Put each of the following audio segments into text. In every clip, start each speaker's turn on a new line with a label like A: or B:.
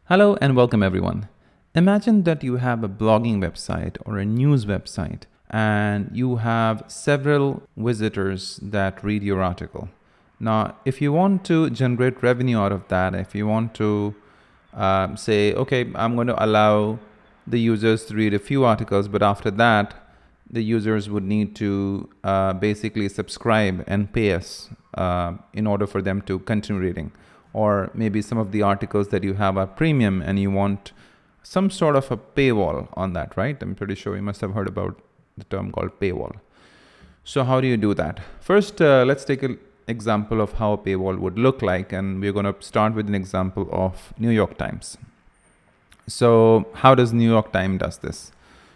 A: Hello and welcome everyone. Imagine that you have a blogging website or a news website and you have several visitors that read your article. Now, if you want to generate revenue out of that, if you want to say, okay, I'm going to allow the users to read a few articles, but after that, the users would need to basically subscribe and pay us in order for them to continue reading. Or maybe some of the articles that you have are premium and you want some sort of a paywall on that, right? I'm pretty sure you must have heard about the term called paywall. So how do you do that? First, let's take an example of how a paywall would look like. And we're going to start with an example of New York Times. So how does New York Times does this?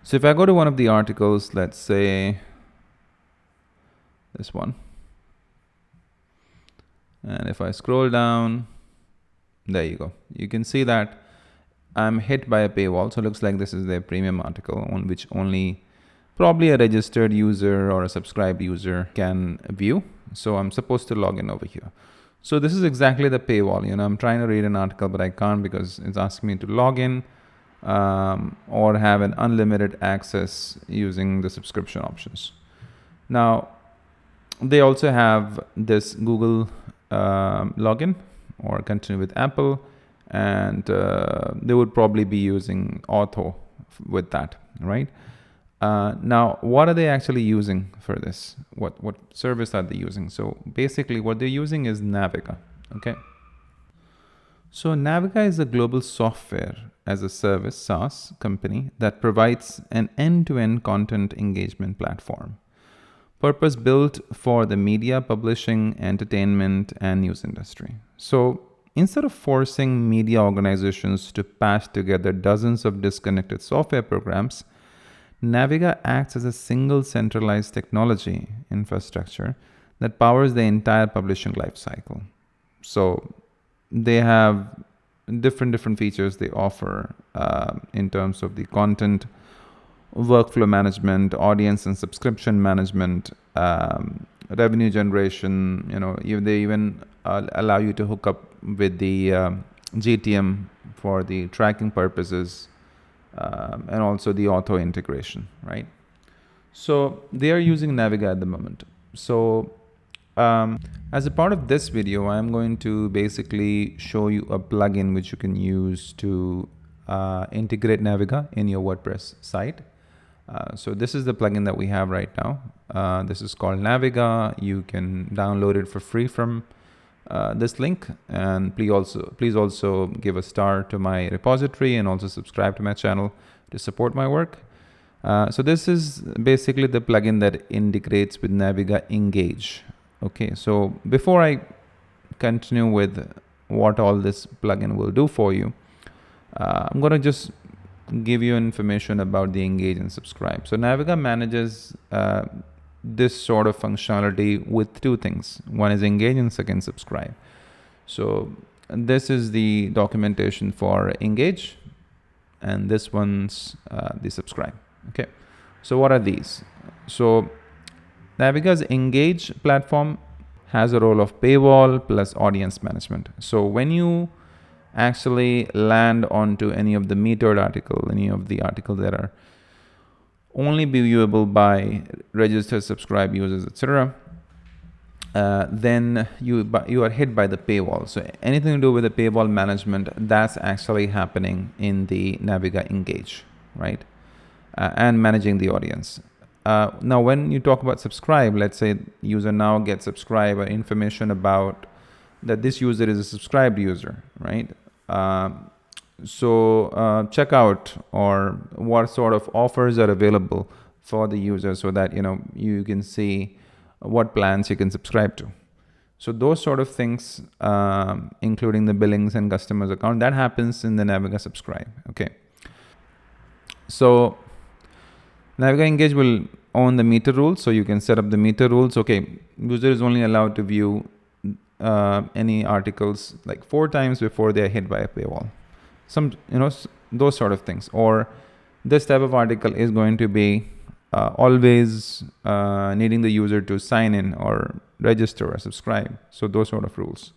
A: So if I go to one of the articles, let's say this one. And if I scroll down, there you go. You can see that I'm hit by a paywall. So it looks like this is their premium article on which only probably a registered user or a subscribed user can view. So I'm supposed to log in over here. So this is exactly the paywall. I'm trying to read an article, but I can't because it's asking me to log in or have an unlimited access using the subscription options. Now, they also have this Google login or continue with Apple, and they would probably be using Auth0 with that, right? Now, what are they actually using for this? What service are they using? So basically what they're using is Naviga, okay? So Naviga is a global software as a service SaaS company that provides an end-to-end content engagement platform, purpose-built for the media, publishing, entertainment, and news industry. So instead of forcing media organizations to patch together dozens of disconnected software programs, Naviga acts as a single centralized technology infrastructure that powers the entire publishing lifecycle. So they have different features they offer in terms of the content, workflow management, audience and subscription management, revenue generation. They even allow you to hook up with the GTM for the tracking purposes, and also the Auth0 integration, right? So they are using Naviga at the moment. So as a part of this video, I'm going to basically show you a plugin which you can use to integrate Naviga in your WordPress site. So this is the plugin that we have right now. This is called Naviga. You can download it for free from this link, and please also give a star to my repository and also subscribe to my channel to support my work. So this is basically the plugin that integrates with Naviga Engage. Okay, so before I continue with what all this plugin will do for you, I'm going to just give you information about the Engage and subscribe. So Naviga manages this sort of functionality with two things. One is Engage and second subscribe. So this is the documentation for Engage, and this one's the subscribe. Okay, so what are these? So Naviga's Engage platform has a role of paywall plus audience management. So when you actually land onto any of the metered article, any of the articles that are only be viewable by registered subscribe users, etc., then you are hit by the paywall. So anything to do with the paywall management, that's actually happening in the Naviga Engage, right? And managing the audience. Now, when you talk about subscribe, let's say user now gets subscribe or information about that this user is a subscribed user, right? So check out or what sort of offers are available for the user so that you can see what plans you can subscribe to. So those sort of things, including the billings and customers account, that happens in the Naviga subscribe. Okay. So Naviga Engage will own the meter rules, so you can set up the meter rules. Okay, user is only allowed to view any articles like 4 times before they are hit by a paywall. Those sort of things. Or this type of article is going to be always needing the user to sign in or register or subscribe. So those sort of rules.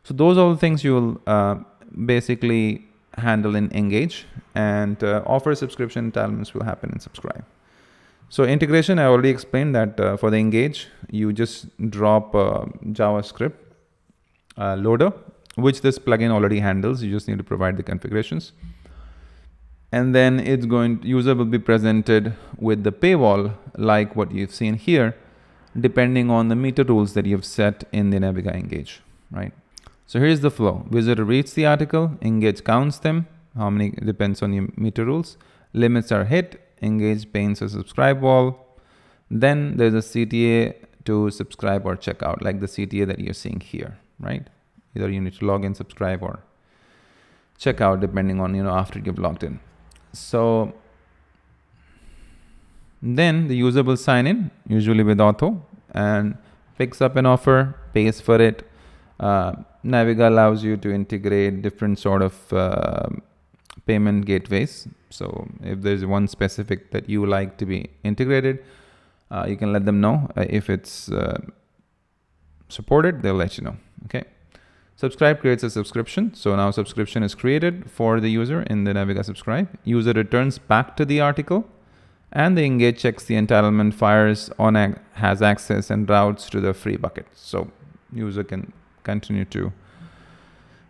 A: So those are the things you will basically handle in Engage, and offer subscription entitlements will happen in Subscribe. So integration, I already explained that for the Engage, you just drop JavaScript loader, which this plugin already handles. You just need to provide the configurations. And then user will be presented with the paywall like what you've seen here, depending on the meter rules that you've set in the Naviga Engage, right? So here's the flow. Visitor reads the article, Engage counts them, how many depends on your meter rules. Limits are hit, Engage paints a subscribe wall. Then there's a CTA to subscribe or check out, like the CTA that you're seeing here, right? Either you need to log in, subscribe, or check out, depending on, after you've logged in. So then the user will sign in, usually with Auth0, and picks up an offer, pays for it. Naviga allows you to integrate different sort of payment gateways. So if there's one specific that you like to be integrated, you can let them know. If it's supported, they'll let you know. Okay. Subscribe creates a subscription. So now subscription is created for the user in the Naviga Subscribe. User returns back to the article, and the Engage checks the entitlement, fires on, has access, and routes to the free bucket. So user can continue to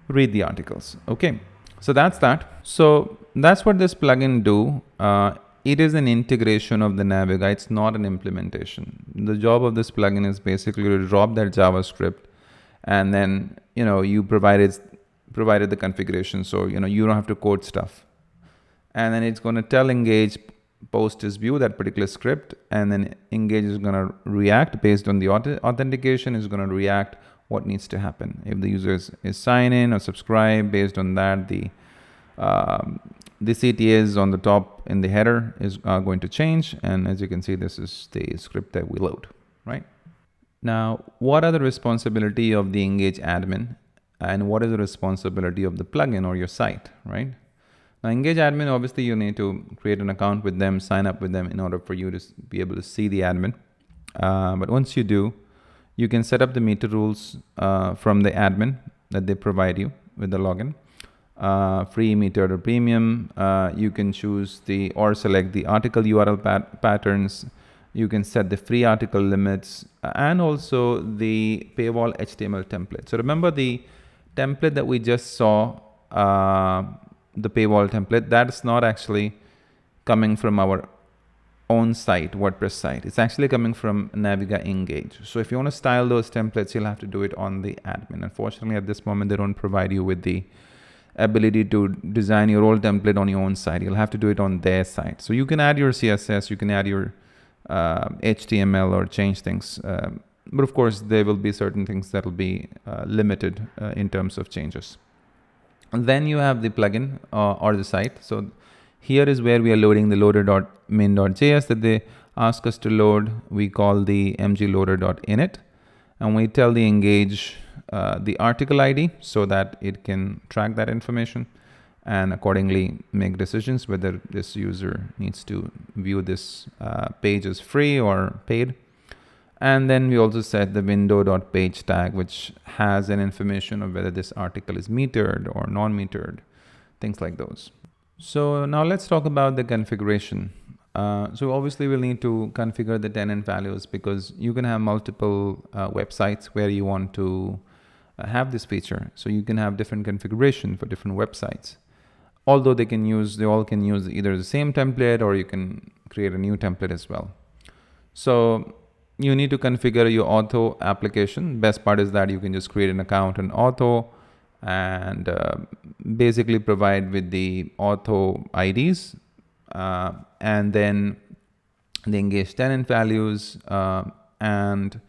A: read the articles. Okay, so that's that. So that's what this plugin do. It is an integration of the Naviga. It's not an implementation. The job of this plugin is basically to drop that JavaScript, and then you provided the configuration, so you don't have to code stuff. And then it's going to tell Engage post is view that particular script, and then Engage is going to react based on the authentication, is going to react what needs to happen. If the user is sign in or subscribe, based on that, the CTAs on the top in the header are going to change. And as you can see, this is the script that we load, right? Now, what are the responsibility of the Engage admin, and what is the responsibility of the plugin or your site, right? Now, Engage admin, obviously you need to create an account with them, sign up with them in order for you to be able to see the admin. But once you do, you can set up the meter rules from the admin that they provide you with the login. Free, metered, or premium. You can choose or select the article URL patterns. You can set the free article limits, and also the paywall HTML template. So remember the template that we just saw, the paywall template, that's not actually coming from our own site, WordPress site. It's actually coming from Naviga Engage. So if you want to style those templates, you'll have to do it on the admin. Unfortunately, at this moment, they don't provide you with the ability to design your own template on your own site. You'll have to do it on their site. So you can add your CSS, you can add your HTML or change things. But of course, there will be certain things that will be limited in terms of changes. And then you have the plugin or the site. So here is where we are loading the loader.min.js that they ask us to load. We call the mgloader.init, and we tell the Engage the article ID so that it can track that information and accordingly make decisions whether this user needs to view this page as free or paid. And then we also set the window.pageTag, which has an information of whether this article is metered or non-metered, things like those. So now let's talk about the configuration. So obviously we'll need to configure the tenant values, because you can have multiple websites where you want to have this feature. So you can have different configuration for different websites. Although they all can use either the same template, or you can create a new template as well. So you need to configure your Auth0 application. Best part is that you can just create an account in Auth0 and basically provide with the Auth0 IDs and then the Engage tenant values. And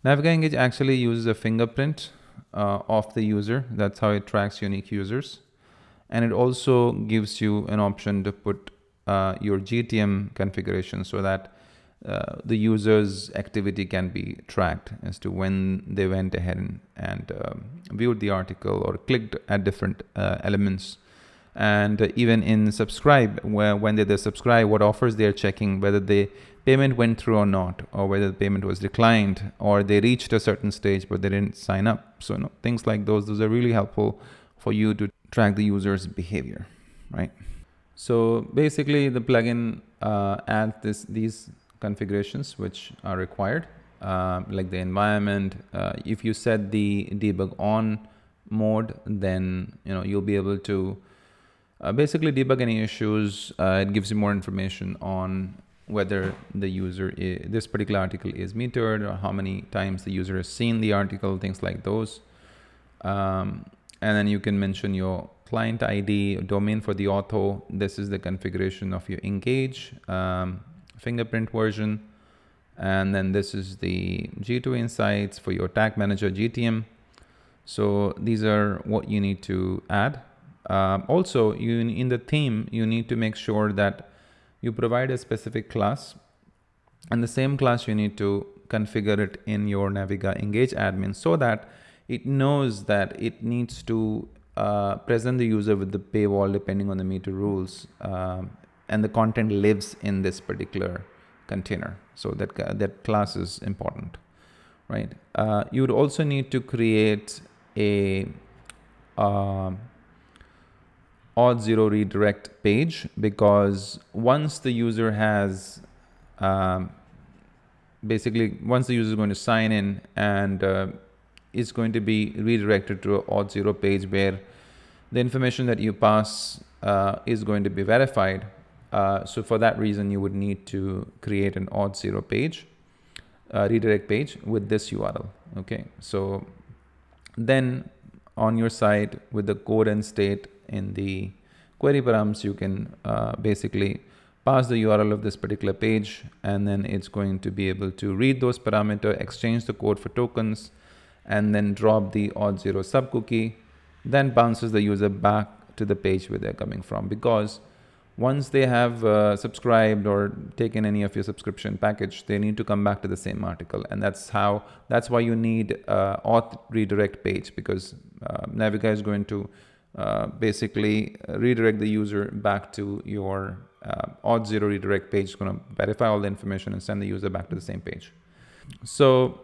A: Naviga Engage actually uses a fingerprint of the user. That's how it tracks unique users. And it also gives you an option to put your GTM configuration so that the user's activity can be tracked as to when they went ahead and viewed the article or clicked at different elements. And even in subscribe, when they subscribe, what offers they're checking, whether the payment went through or not, or whether the payment was declined, or they reached a certain stage but they didn't sign up. So things like those are really helpful for you to track the user's behavior, right? So basically the plugin adds these configurations which are required, like the environment. If you set the debug on mode, then you'll be able to basically debug any issues. It gives you more information on whether the user this particular article is metered, or how many times the user has seen the article, things like those. And then you can mention your client ID, domain for the Auth0. This is the configuration of your Engage fingerprint version. And then this is the G2 insights for your tag manager GTM. So these are what you need to add. Also, in the theme, you need to make sure that you provide a specific class, and the same class you need to configure it in your Naviga Engage admin so that it knows that it needs to present the user with the paywall depending on the meter rules, and the content lives in this particular container. So that class is important, right? You would also need to create a Auth0 redirect page, because once the user has once the user is going to sign in and is going to be redirected to an Auth0 page where the information that you pass is going to be verified. So for that reason, you would need to create an Auth0 page, redirect page with this URL. Okay, so then on your site with the code and state in the query params, you can basically pass the URL of this particular page, and then it's going to be able to read those parameters, exchange the code for tokens, and then drop the Auth0 subcookie, then bounces the user back to the page where they're coming from. Because once they have subscribed or taken any of your subscription package, they need to come back to the same article. And that's why you need auth redirect page, because Naviga is going to basically redirect the user back to your Auth0 redirect page. It's going to verify all the information and send the user back to the same page. So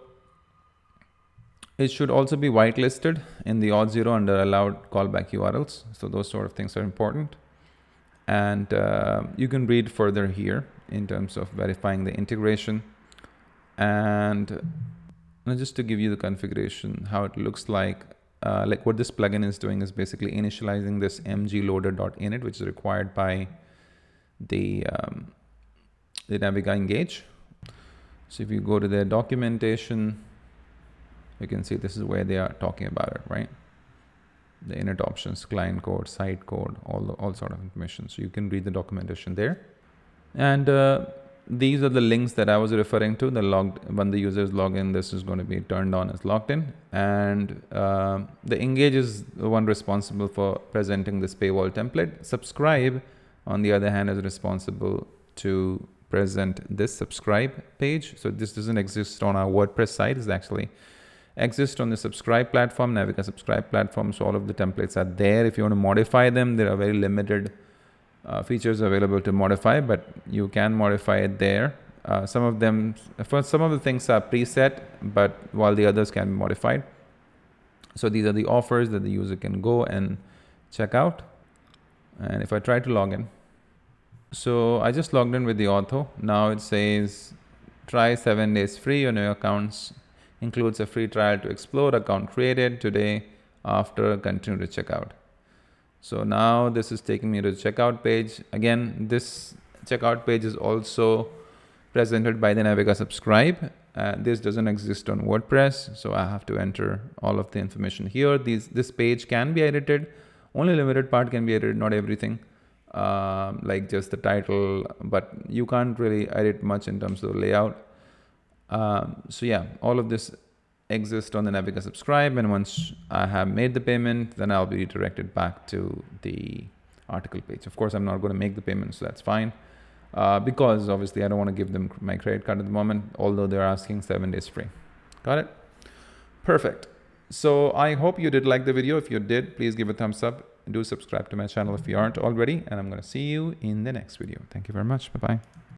A: it should also be whitelisted in the Auth0 under allowed callback URLs. So those sort of things are important. And you can read further here in terms of verifying the integration. And just to give you the configuration, how it looks like what this plugin is doing is basically initializing this mgloader.init, which is required by the Naviga Engage. So if you go to their documentation, you can see this is where they are talking about it, right? The init options, client code, site code, all sort of information. So you can read the documentation there. And these are the links that I was referring to. When the users log in, this is going to be turned on as logged in. And the Engage is the one responsible for presenting this paywall template. Subscribe, on the other hand, is responsible to present this subscribe page. So this doesn't exist on our WordPress site. It's actually exist on the subscribe platform, Naviga subscribe platform. So all of the templates are there. If you want to modify them, there are very limited features available to modify, but you can modify it there. Some of the things are preset, but while the others can be modified. So these are the offers that the user can go and check out. And if I try to log in, so I just logged in with the Auth0. Now it says try 7 days free on your accounts. Includes a free trial to explore, account created today, after continue to checkout. So now this is taking me to the checkout page. Again, this checkout page is also presented by the Naviga subscribe. This doesn't exist on WordPress, so I have to enter all of the information here. This page can be edited. Only limited part can be edited, not everything, like just the title, but you can't really edit much in terms of the layout. So yeah, all of this exists on the Naviga subscribe, and once I have made the payment, then I'll be redirected back to the article page. Of course, I'm not going to make the payment, so that's fine, because obviously I don't want to give them my credit card at the moment, although they're asking 7 days free. Got it? Perfect. So I hope you did like the video. If you did, please give a thumbs up. Do subscribe to my channel if you aren't already, and I'm going to see you in the next video. Thank you very much. Bye-bye.